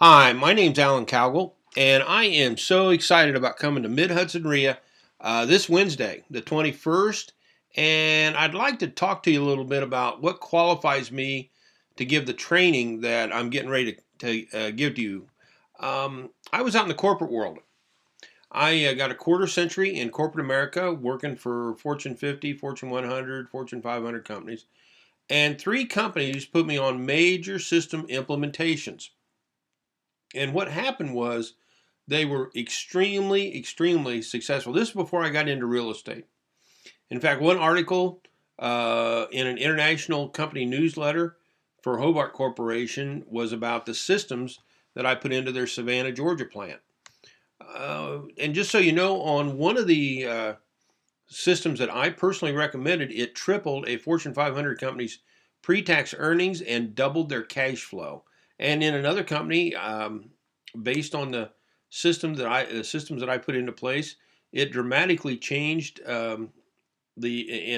Hi, my name's Alan Cowgill, and I am so excited about coming to Mid Hudson RIA this Wednesday, the 21st. And I'd like to talk to you a little bit about what qualifies me to give the training that I'm getting ready to give to you. I was out in the corporate world. I got a quarter century in corporate America working for Fortune 50, Fortune 100, Fortune 500 companies. And three companies put me on major system implementations. And what happened was they were extremely, extremely successful. This is before I got into real estate. In fact, one article in an international company newsletter for Hobart Corporation was about the systems that I put into their Savannah, Georgia plant. And just so you know, on one of the systems that I personally recommended, it tripled a Fortune 500 company's pre-tax earnings and doubled their cash flow. And in another company, based on the systems that I put into place, it dramatically changed and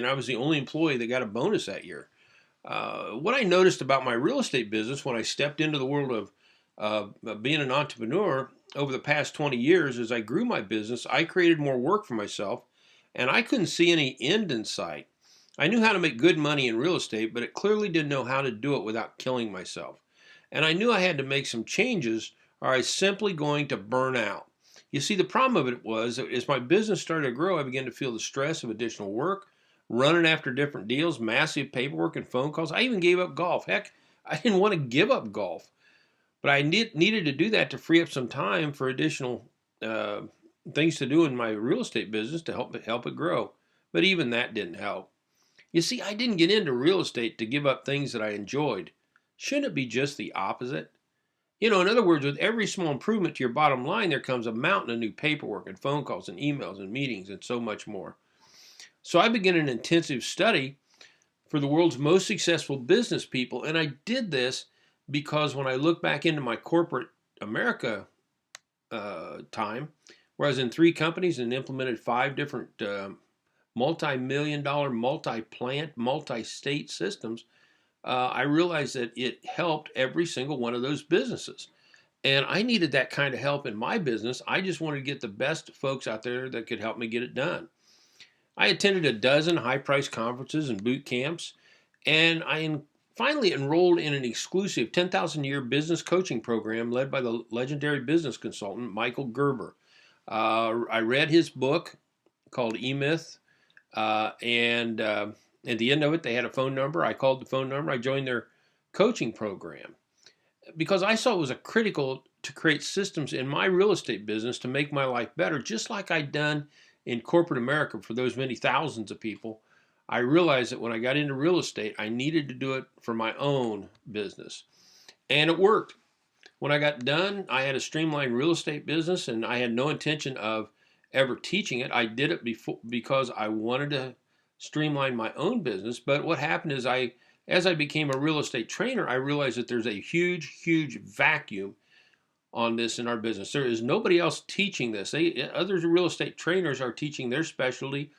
I was the only employee that got a bonus that year. What I noticed about my real estate business when I stepped into the world of being an entrepreneur over the past 20 years, as I grew my business, I created more work for myself, and I couldn't see any end in sight. I knew how to make good money in real estate, but it clearly didn't know how to do it without killing myself. And I knew I had to make some changes, or I was simply going to burn out. You see, the problem of it was, as my business started to grow, I began to feel the stress of additional work, running after different deals, massive paperwork and phone calls. I even gave up golf. Heck, I didn't want to give up golf, but I needed to do that to free up some time for additional uh, things to do in my real estate business to help it grow. But even that didn't help. You see, I didn't get into real estate to give up things that I enjoyed. Shouldn't it be just the opposite? In other words, with every small improvement to your bottom line, there comes a mountain of new paperwork and phone calls and emails and meetings and so much more. So I began an intensive study for the world's most successful business people. And I did this because when I look back into my corporate America time, where I was in three companies and implemented five different multi-million dollar, multi-plant, multi-state systems, I realized that it helped every single one of those businesses. And I needed that kind of help in my business. I just wanted to get the best folks out there that could help me get it done. I attended a dozen high priced conferences and boot camps, and finally enrolled in an exclusive 10,000 year business coaching program led by the legendary business consultant Michael Gerber. I read his book called E Myth, and at the end of it, they had a phone number. I called the phone number. I joined their coaching program because I saw it was a critical to create systems in my real estate business to make my life better, just like I'd done in corporate America for those many thousands of people. I realized that when I got into real estate, I needed to do it for my own business. And it worked. When I got done, I had a streamlined real estate business and I had no intention of ever teaching it. I did it because I wanted to streamline my own business. But what happened is as I became a real estate trainer, I realized that there's a huge, huge vacuum on this in our business. There is nobody else teaching this. Other real estate trainers are teaching their specialty,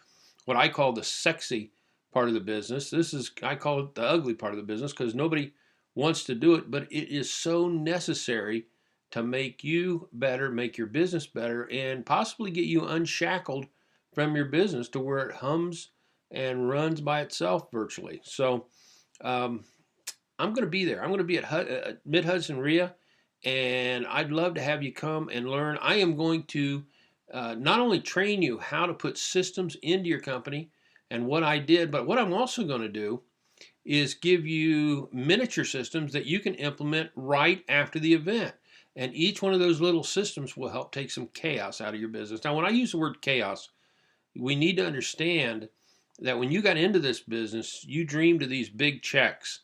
what I call the sexy part of the business. I call it the ugly part of the business because nobody wants to do it, but it is so necessary to make you better, make your business better, and possibly get you unshackled from your business to where it hums and runs by itself virtually. So um, I'm going to be there. I'm going to be at Mid Hudson RIA, and I'd love to have you come and learn. I am going to not only train you how to put systems into your company and what I did, but what I'm also going to do is give you miniature systems that you can implement right after the event. And each one of those little systems will help take some chaos out of your business. Now, when I use the word chaos, we need to understand that when you got into this business, you dreamed of these big checks.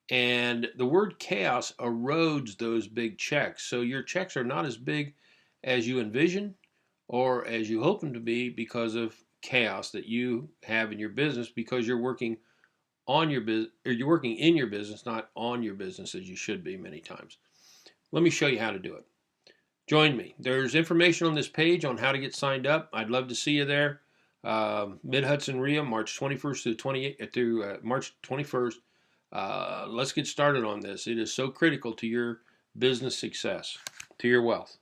And the word chaos erodes those big checks. So your checks are not as big as you envision or as you hope them to be because of chaos that you have in your business because you're working on your business or you're working in your business, not on your business as you should be many times. Let me show you how to do it. Join me. There's information on this page on how to get signed up. I'd love to see you there. Mid Hudson RIA, March 21st through 28th through March 21st. Let's get started on this. It is so critical to your business success. To your wealth.